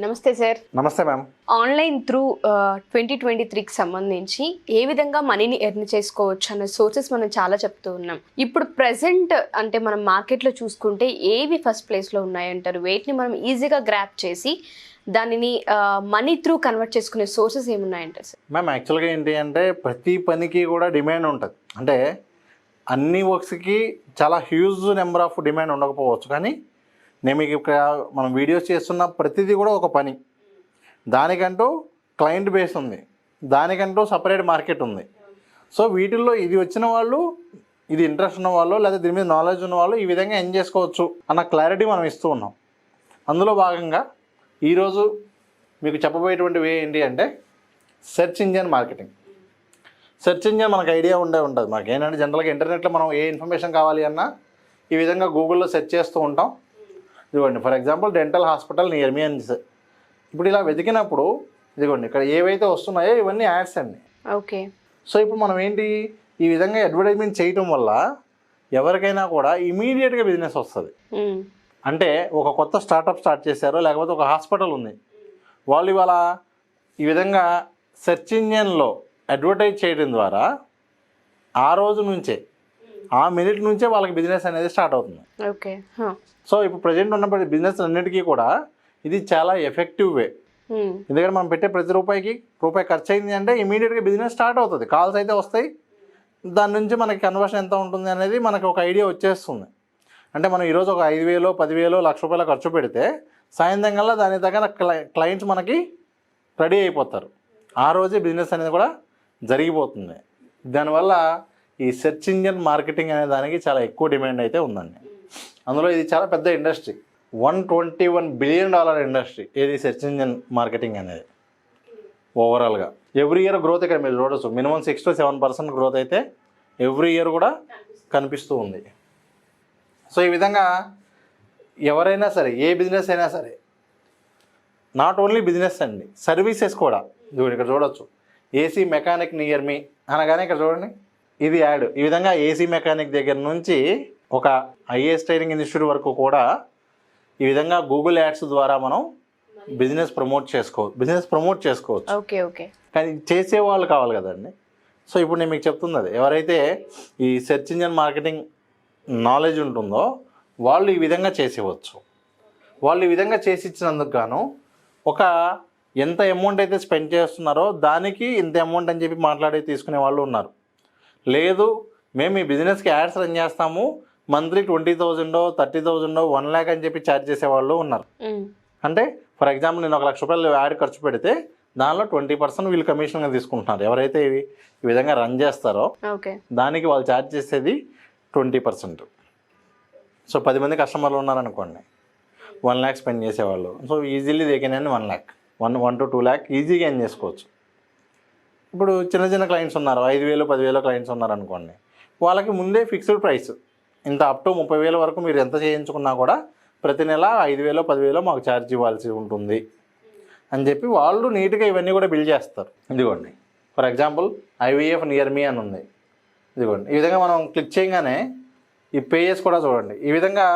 నమస్తే సార్. నమస్తే ma'am. Online through 2023కి సంబంధించి ఏ విధంగా మనీని ఎర్న్ చేసుకోవచ్చు అన్న సోర్సెస్ మనం చాలా చెప్తూ ఉన్నాం. ఇప్పుడు ప్రెసెంట్ అంటే మనం మార్కెట్లో చూసుకుంటే ఏవి ఫస్ట్ ప్లేస్లో ఉన్నాయంటారు? వేటిని మనం ఈజీగా గ్రాప్ చేసి దానిని మనీ త్రూ కన్వర్ట్ చేసుకునే సోర్సెస్ ఏమున్నాయంటారు సార్? మ్యామ్ యాక్చువల్గా ఏంటి అంటే ప్రతి పనికి కూడా డిమాండ్ ఉంటుంది. అంటే అన్ని వర్క్స్కి చాలా హ్యూజ్ నెంబర్ ఆఫ్ డిమాండ్ ఉండకపోవచ్చు, కానీ నేను మీకు ఇక్కడ మనం వీడియోస్ చేస్తున్న ప్రతిదీ కూడా ఒక పని. దానికంటూ క్లయింట్ బేస్ ఉంది, దానికంటూ సపరేట్ మార్కెట్ ఉంది. సో వీటిల్లో ఇది వచ్చిన వాళ్ళు, ఇది ఇంట్రెస్ట్ ఉన్న వాళ్ళు, లేదా దీని మీద నాలెడ్జ్ ఉన్న వాళ్ళు ఈ విధంగా ఎర్న్ చేసుకోవచ్చు అన్న క్లారిటీ మనం ఇస్తూ ఉన్నాం. అందులో భాగంగా ఈరోజు మీకు చెప్పబోయేటువంటి వే ఏంటి అంటే search engine marketing. Search engine మనకు ఐడియా ఉంటుంది. మనకి ఏంటంటే జనరల్గా ఇంటర్నెట్లో మనం ఏ ఇన్ఫర్మేషన్ కావాలి అన్నా ఈ విధంగా గూగుల్లో సెర్చ్ చేస్తూ ఉంటాం. ఇదిగోండి, for example dental hospital near మీ అని. ఇప్పుడు ఇలా వెతికినప్పుడు ఇదిగోండి ఇక్కడ ఏవైతే వస్తున్నాయో ఇవన్నీ యాడ్స్ అండి. ఓకే. సో ఇప్పుడు మనం ఏంటి, ఈ విధంగా అడ్వర్టైజ్మెంట్ చేయటం వల్ల ఎవరికైనా కూడా ఇమీడియట్గా బిజినెస్ వస్తుంది. అంటే ఒక కొత్త స్టార్టప్ స్టార్ట్ చేశారు, లేకపోతే ఒక హాస్పిటల్ ఉంది, వాళ్ళు ఇవాళ ఈ విధంగా సెర్చ్ ఇంజిన్లో అడ్వర్టైజ్ చేయడం ద్వారా ఆ రోజు నుంచే, ఆ మినిట్ నుంచే వాళ్ళకి బిజినెస్ అనేది స్టార్ట్ అవుతుంది. ఓకే. సో ఇప్పుడు ప్రజెంట్ ఉన్న బిజినెస్ అన్నిటికీ కూడా ఇది చాలా ఎఫెక్టివ్ వే. ఎందుకంటే మనం పెట్టే ప్రతి రూపాయికి రూపాయి ఖర్చు అయింది అంటే ఇమీడియట్గా బిజినెస్ స్టార్ట్ అవుతుంది. కాల్స్ అయితే వస్తాయి, దాని నుంచి మనకి కన్వర్షన్ ఎంత ఉంటుంది అనేది మనకు ఒక ఐడియా వచ్చేస్తుంది. అంటే మనం ఈరోజు ఒక 5,000, 10,000, ₹1,00,000 ఖర్చు పెడితే సాయంత్రం కల్లా దాని తగ్గ క్లయింట్స్ మనకి రెడీ అయిపోతారు. ఆ రోజే బిజినెస్ అనేది కూడా జరిగిపోతుంది. దానివల్ల ఈ సెర్చ్ ఇంజిన్ మార్కెటింగ్ అనే దానికి చాలా ఎక్కువ డిమాండ్ అయితే ఉందండి. అందులో ఇది చాలా పెద్ద ఇండస్ట్రీ, $121 బిలియన్ ఇండస్ట్రీ ఏది సెర్చ్ ఇంజిన్ మార్కెటింగ్ అనేది. ఓవరాల్గా ఎవ్రీ ఇయర్ గ్రోత్ ఇక్కడ మీరు చూడవచ్చు, మినిమం 6 to 7% గ్రోత్ అయితే ఎవ్రీ ఇయర్ కూడా కనిపిస్తూ ఉంది. సో ఈ విధంగా ఎవరైనా సరే, ఏ బిజినెస్ అయినా సరే, నాట్ ఓన్లీ బిజినెస్ అండి, సర్వీసెస్ కూడా. ఇక్కడ చూడవచ్చు, ఏసీ మెకానిక్ నియర్ మీ అనగానే ఇక్కడ చూడండి ఇది యాడ్. ఈ విధంగా ఏసీ మెకానిక్ దగ్గర నుంచి ఒక ఐఏఎస్ ట్రైనింగ్ ఇన్స్టిట్యూట్ వరకు కూడా ఈ విధంగా గూగుల్ యాడ్స్ ద్వారా మనం బిజినెస్ ప్రమోట్ చేసుకోవచ్చు. Okay okay. కానీ చేసే వాళ్ళు కావాలి కదండి. సో ఇప్పుడు నేను మీకు చెప్తుంది అది, ఎవరైతే ఈ సెర్చ్ ఇంజిన్ మార్కెటింగ్ నాలెడ్జ్ ఉంటుందో వాళ్ళు ఈ విధంగా చేసేవచ్చు. వాళ్ళు ఈ విధంగా చేసి ఇచ్చినందుకు గాను ఒక ఎంత అమౌంట్ అయితే స్పెండ్ చేస్తున్నారో దానికి ఇంత అమౌంట్ అని చెప్పి మాట్లాడి తీసుకునే వాళ్ళు ఉన్నారు. లేదు మేము ఈ బిజినెస్కి యాడ్స్ రన్ చేస్తాము, మంత్లీ 20,000, 30,000, 1 lakh అని చెప్పి ఛార్జ్ చేసేవాళ్ళు ఉన్నారు. అంటే ఫర్ ఎగ్జాంపుల్ నేను ₹1,00,000 యాడ్ ఖర్చు పెడితే దానిలో 20% వీళ్ళు కమిషన్గా తీసుకుంటున్నారు. ఎవరైతే ఈ విధంగా రన్ చేస్తారో దానికి వాళ్ళు ఛార్జ్ చేసేది 20%. సో 10 మంది కస్టమర్లు ఉన్నారనుకోండి, 1 lakh స్పెండ్ చేసేవాళ్ళు. So easily they can earn 1 lakh, 1 to 2 lakh ఈజీగా ఎర్న్ చేసుకోవచ్చు. ఇప్పుడు చిన్న చిన్న క్లయింట్స్ ఉన్నారు, 5,000, 10,000 క్లయింట్స్ ఉన్నారనుకోండి, వాళ్ళకి ముందే ఫిక్స్డ్ ప్రైస్ ఇంత అప్ టు 30,000 వరకు మీరు ఎంత చేయించుకున్నా కూడా ప్రతి నెల 5,000, 10,000 మాకు ఛార్జ్ ఇవ్వాల్సి ఉంటుంది అని చెప్పి వాళ్ళు నీట్గా ఇవన్నీ కూడా బిల్ చేస్తారు. ఇదిగోండి ఫర్ ఎగ్జాంపుల్ ఐవీఎఫ్ నియర్ మీ అని ఉంది. ఇదిగోండి ఈ విధంగా మనం క్లిక్ చేయగానే ఈ పేజెస్ కూడా చూడండి. ఈ విధంగా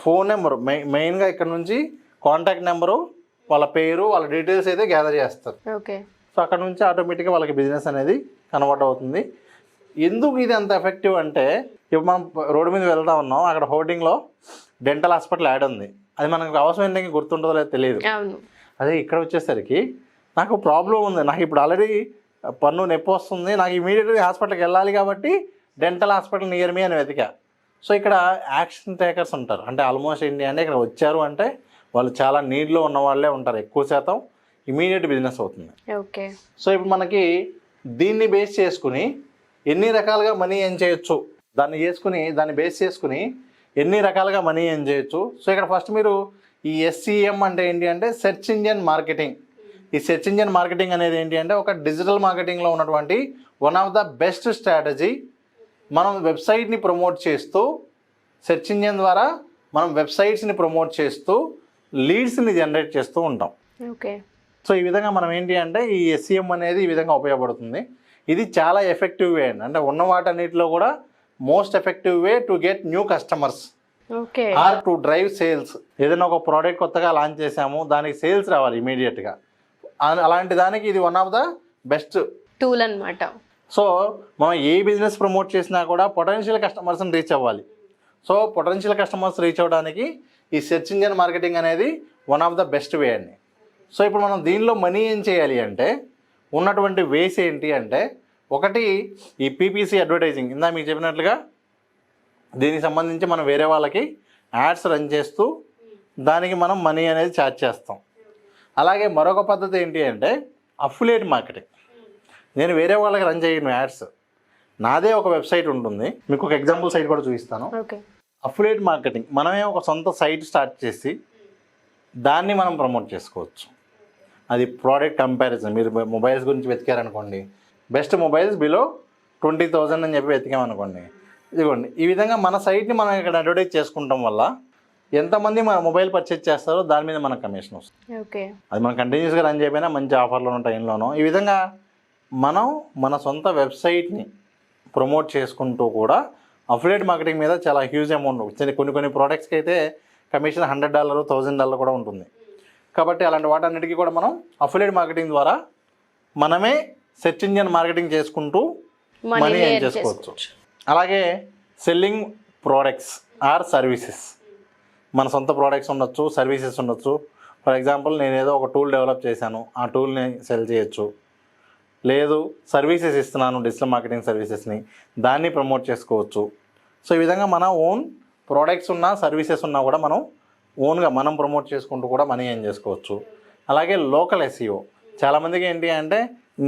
ఫోన్ నెంబరు మెయిన్గా ఇక్కడ నుంచి కాంటాక్ట్ నెంబరు, వాళ్ళ పేరు, వాళ్ళ డీటెయిల్స్ అయితే గ్యాదర్ చేస్తారు. ఓకే. సో అక్కడ నుంచి ఆటోమేటిక్గా వాళ్ళకి బిజినెస్ అనేది కన్వర్ట్ అవుతుంది. ఎందుకు ఇది అంత ఎఫెక్టివ్ అంటే, ఇప్పుడు మనం రోడ్డు మీద వెళ్తా ఉన్నాం, అక్కడ హోర్డింగ్లో డెంటల్ హాస్పిటల్ యాడ్ ఉంది. అది మనకు అవసరం ఏంటంటే గుర్తుంటుందో లేదో తెలియదు. అదే ఇక్కడ వచ్చేసరికి నాకు ప్రాబ్లం ఉంది, నాకు ఇప్పుడు ఆల్రెడీ పన్ను నొప్పి వస్తుంది, నాకు ఇమీడియట్గా హాస్పిటల్కి వెళ్ళాలి కాబట్టి డెంటల్ హాస్పిటల్ నియర్ మీ అని వెతికా. సో ఇక్కడ యాక్షన్ టేకర్స్ ఉంటారు. అంటే ఆల్మోస్ట్ ఏంటి అంటే ఇక్కడ వచ్చారు అంటే వాళ్ళు చాలా నీడ్లో ఉన్న వాళ్ళే ఉంటారు, ఎక్కువ శాతం ఇమీడియట్ బిజినెస్ అవుతుంది. ఓకే. సో ఇప్పుడు మనకి దీన్ని బేస్ చేసుకుని ఎన్ని రకాలుగా మనీ ఎర్న్ చేయొచ్చు, దాన్ని బేస్ చేసుకుని ఎన్ని రకాలుగా మనీ ఎర్న్ చేయొచ్చు. సో ఇక్కడ ఫస్ట్ మీరు ఈ SEM అంటే ఏంటి అంటే సెర్చ్ ఇంజిన్ మార్కెటింగ్. ఈ సెర్చ్ ఇంజిన్ మార్కెటింగ్ అనేది ఏంటి అంటే ఒక డిజిటల్ మార్కెటింగ్లో ఉన్నటువంటి one of the best strategy. మనం వెబ్సైట్ని ప్రమోట్ చేస్తూ, సెర్చ్ ఇంజిన్ ద్వారా మనం వెబ్సైట్స్ని ప్రమోట్ చేస్తూ లీడ్స్ని జనరేట్ చేస్తూ ఉంటాం. ఓకే. సో ఈ విధంగా మనం ఏంటి అంటే ఈ SEM అనేది ఈ విధంగా ఉపయోగపడుతుంది. ఇది చాలా ఎఫెక్టివ్ వే అండి. అంటే ఉన్న వాటన్నిటిలో కూడా most effective way to get new customers. Okay. Or to drive sales. ఏదైనా ఒక ప్రోడక్ట్ కొత్తగా లాంచ్ చేసాము, దానికి సేల్స్ రావాలి ఇమీడియట్గా. అలాంటి దానికి ఇది one of the best tool అన్నమాట. సో మనం ఏ బిజినెస్ ప్రమోట్ చేసినా కూడా పొటెన్షియల్ కస్టమర్స్ని రీచ్ అవ్వాలి. సో పొటెన్షియల్ కస్టమర్స్ రీచ్ అవ్వడానికి ఈ సెర్చ్ ఇంజిన్ మార్కెటింగ్ అనేది one of the best way అండి. సో ఇప్పుడు మనం దీనిలో మనీ ఏం చేయాలి అంటే ఉన్నటువంటి వేస్ ఏంటి అంటే, ఒకటి ఈ పీపీసీ అడ్వర్టైజింగ్. ఇందా మీకు చెప్పినట్లుగా దీనికి సంబంధించి మనం వేరే వాళ్ళకి యాడ్స్ రన్ చేస్తూ దానికి మనం మనీ అనేది ఛార్జ్ చేస్తాం. అలాగే మరొక పద్ధతి ఏంటి అంటే అఫిలియేట్ మార్కెటింగ్. నేను వేరే వాళ్ళకి రన్ చేయను యాడ్స్, నాదే ఒక వెబ్సైట్ ఉంటుంది. మీకు ఒక ఎగ్జాంపుల్ సైట్ కూడా చూపిస్తాను. అఫిలియేట్ మార్కెటింగ్, మనమే ఒక సొంత సైట్ స్టార్ట్ చేసి దాన్ని మనం ప్రమోట్ చేసుకోవచ్చు. అది ప్రోడక్ట్ కంపారిజన్. మీరు మొబైల్స్ గురించి వెతికారనుకోండి, బెస్ట్ మొబైల్స్ బిలో 20,000 అని చెప్పి వెతికామనుకోండి, ఇదిగోండి ఈ విధంగా మన సైట్ని మనం ఇక్కడ అడ్వర్టైజ్ చేసుకుంటాం వల్ల ఎంతమంది మన మొబైల్ పర్చేజ్ చేస్తారో దాని మీద మనకు కమిషన్ వస్తుంది. ఓకే. అది మనం కంటిన్యూస్గా రన్ చేయకపోయినా మంచి ఆఫర్లోనో టైంలోనో ఈ విధంగా మనం మన సొంత వెబ్సైట్ని ప్రమోట్ చేసుకుంటూ కూడా అఫిలియేట్ మార్కెటింగ్ మీద చాలా హ్యూజ్ అమౌంట్. కొన్ని ప్రోడక్ట్స్కి అయితే కమిషన్ $100, $1,000 కూడా ఉంటుంది. కాబట్టి అలాంటి వాటన్నిటికీ కూడా మనం అఫిలియేట్ మార్కెటింగ్ ద్వారా మనమే సెర్చ్ ఇంజిన్ మార్కెటింగ్ చేసుకుంటూ మనీ ఎర్న్ చేసుకోవచ్చు. అలాగే సెల్లింగ్ ప్రోడక్ట్స్ ఆర్ సర్వీసెస్. మన సొంత ప్రోడక్ట్స్ ఉండొచ్చు, సర్వీసెస్ ఉండొచ్చు. ఫర్ ఎగ్జాంపుల్ నేను ఏదో ఒక టూల్ డెవలప్ చేశాను, ఆ టూల్ని సెల్ చేయొచ్చు. లేదు సర్వీసెస్ ఇస్తున్నాను, డిజిటల్ మార్కెటింగ్ సర్వీసెస్ని, దాన్ని ప్రమోట్ చేసుకోవచ్చు. సో ఈ విధంగా మన ఓన్ ప్రోడక్ట్స్ ఉన్నా సర్వీసెస్ ఉన్నా కూడా మనం ఓన్గా మనం ప్రమోట్ చేసుకుంటూ కూడా మనీ ఎర్న్ చేసుకోవచ్చు. అలాగే లోకల్ ఎస్ఈఓ. చాలామందికి ఏంటి అంటే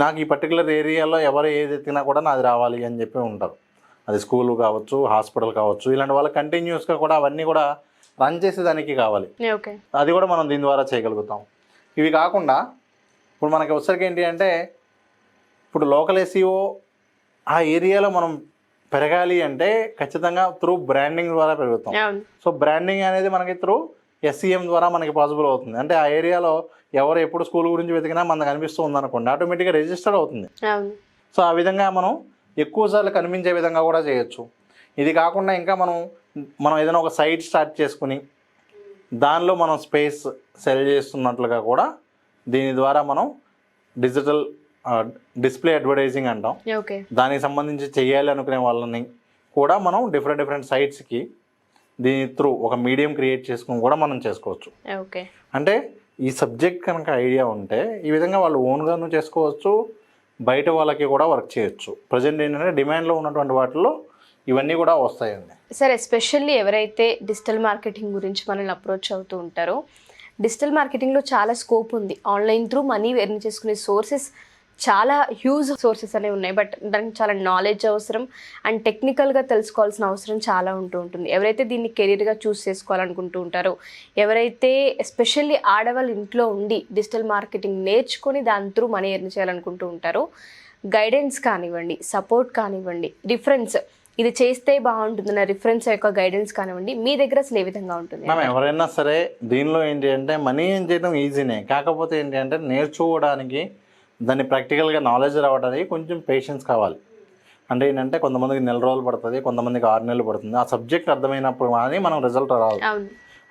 నాకు ఈ పర్టికులర్ ఏరియాలో ఎవరు ఏది ఎత్తినా కూడా నాది రావాలి అని చెప్పి ఉంటారు. అది స్కూల్ కావచ్చు, హాస్పిటల్ కావచ్చు, ఇలాంటి వాళ్ళకి కంటిన్యూస్గా కూడా అవన్నీ కూడా రన్ చేసేదానికి కావాలి. అది కూడా మనం దీని ద్వారా చేయగలుగుతాం. ఇవి కాకుండా ఇప్పుడు మనకి వచ్చరికి ఏంటి అంటే ఇప్పుడు లోకల్ ఎస్ఈఓ ఆ ఏరియాలో మనం పెరగాలి అంటే ఖచ్చితంగా త్రూ బ్రాండింగ్ ద్వారా పెరుగుతాం. సో బ్రాండింగ్ అనేది మనకి త్రూ SEM ద్వారా మనకి పాసిబుల్ అవుతుంది. అంటే ఆ ఏరియాలో ఎవరు ఎప్పుడు స్కూల్ గురించి వెతికినా మనకు కనిపిస్తూ ఉందనుకోండి, ఆటోమేటిక్గా రిజిస్టర్ అవుతుంది. సో ఆ విధంగా మనం ఎక్కువ సార్లు కనిపించే విధంగా కూడా చేయొచ్చు. ఇది కాకుండా ఇంకా మనం ఏదైనా ఒక సైట్ స్టార్ట్ చేసుకుని దానిలో మనం స్పేస్ సెల్ చేస్తున్నట్లుగా కూడా దీని ద్వారా మనం డిజిటల్ డిస్ప్లే అడ్వర్టైజింగ్ అంటాం. దానికి సంబంధించి చేయాలి అనుకునే వాళ్ళని కూడా మనం డిఫరెంట్ సైట్స్కి దీని త్రూ ఒక మీడియం క్రియేట్ చేసుకుని కూడా మనం చేసుకోవచ్చు. అంటే ఈ సబ్జెక్ట్ కనుక ఐడియా ఉంటే ఈ విధంగా వాళ్ళు ఓన్గాను చేసుకోవచ్చు, బయట వాళ్ళకి కూడా వర్క్ చేయొచ్చు. ప్రజెంట్ ఏంటంటే డిమాండ్లో ఉన్నటువంటి వాటిల్లో ఇవన్నీ కూడా వస్తాయండి. సార్ ఎస్పెషల్లీ ఎవరైతే డిజిటల్ మార్కెటింగ్ గురించి మనల్ని అప్రోచ్ అవుతూ ఉంటారో, డిజిటల్ మార్కెటింగ్లో చాలా స్కోప్ ఉంది. ఆన్లైన్ త్రూ మనీ ఎర్న్ చేసుకునే సోర్సెస్ చాలా హ్యూజ్ సోర్సెస్ అనేవి ఉన్నాయి. బట్ దానికి చాలా నాలెడ్జ్ అవసరం అండ్ టెక్నికల్గా తెలుసుకోవాల్సిన అవసరం చాలా ఉంటుంది. ఎవరైతే దీన్ని కెరీర్గా చూస్ చేసుకోవాలనుకుంటూ ఉంటారో, ఎవరైతే ఎస్పెషల్లీ ఆడవాళ్ళు ఇంట్లో ఉండి డిజిటల్ మార్కెటింగ్ నేర్చుకొని దాని త్రూ మనీ ఎర్న్ చేయాలనుకుంటూ ఉంటారో, గైడెన్స్ కానివ్వండి, సపోర్ట్ కానివ్వండి, రిఫరెన్స్ ఇది చేస్తే బాగుంటుందన్న రిఫరెన్స్ యొక్క గైడెన్స్ కానివ్వండి, మీ దగ్గర అసలు ఏ విధంగా ఉంటుంది? మనం ఎవరైనా సరే దీనిలో ఏంటి అంటే మనీ ఏం చేయడం ఈజీనే, కాకపోతే ఏంటి అంటే నేర్చుకోవడానికి దాన్ని ప్రాక్టికల్గా నాలెడ్జ్ రావడానికి కొంచెం పేషెన్స్ కావాలి. అంటే ఏంటంటే కొంతమందికి 1 నెల రోజులు పడుతుంది, కొంతమందికి 6 నెలలు పడుతుంది. ఆ సబ్జెక్ట్ అర్థమైనప్పుడు కానీ మనం రిజల్ట్ రాదు.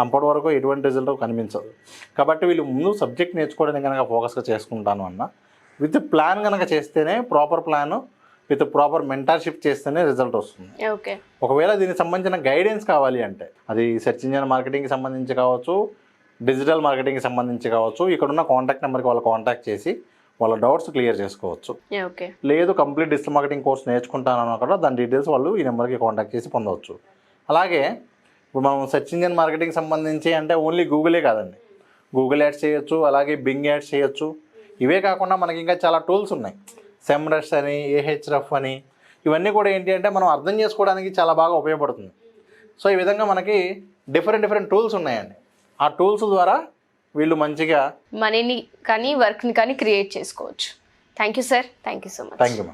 అప్పటి వరకు ఎటువంటి రిజల్ట్ కనిపించదు. కాబట్టి వీళ్ళు ముందు సబ్జెక్ట్ నేర్చుకోవడానికి కనుక ఫోకస్గా చేసుకుంటాను అన్న విత్ ప్లాన్ కనుక చేస్తేనే, proper plan with proper mentorship చేస్తేనే రిజల్ట్ వస్తుంది. ఒకవేళ దీనికి సంబంధించిన గైడెన్స్ కావాలి అంటే అది సెర్చ్ ఇంజిన్ మార్కెటింగ్కి సంబంధించి కావచ్చు, డిజిటల్ మార్కెటింగ్కి సంబంధించి కావచ్చు, ఇక్కడున్న కాంటాక్ట్ నెంబర్కి వాళ్ళు కాంటాక్ట్ చేసి వాళ్ళ డౌట్స్ క్లియర్ చేసుకోవచ్చు. లేదు కంప్లీట్ డిజిటల్ మార్కెటింగ్ కోర్స్ నేర్చుకుంటానన్నా కూడా దాని డీటెయిల్స్ వాళ్ళు ఈ నెంబర్కి కాంటాక్ట్ చేసి పొందవచ్చు. అలాగే ఇప్పుడు మనం సెర్చ్ ఇంజిన్ మార్కెటింగ్ సంబంధించి అంటే ఓన్లీ గూగులే కాదండి, గూగుల్ యాడ్స్ చేయొచ్చు, అలాగే బింగ్ యాడ్స్ చేయొచ్చు. ఇవే కాకుండా మనకి ఇంకా చాలా టూల్స్ ఉన్నాయి, సెమ్రష్ అని, ఏహెచ్రఫ్ అని. ఇవన్నీ కూడా ఏంటి అంటే మనం అర్థం చేసుకోవడానికి చాలా బాగా ఉపయోగపడుతుంది. సో ఈ విధంగా మనకి డిఫరెంట్ టూల్స్ ఉన్నాయండి. ఆ టూల్స్ ద్వారా వీళ్ళు మంచిగా మనీని కానీ వర్క్ని కానీ క్రియేట్ చేసుకోవచ్చు. Thank you sir, thank you so much. Thank you.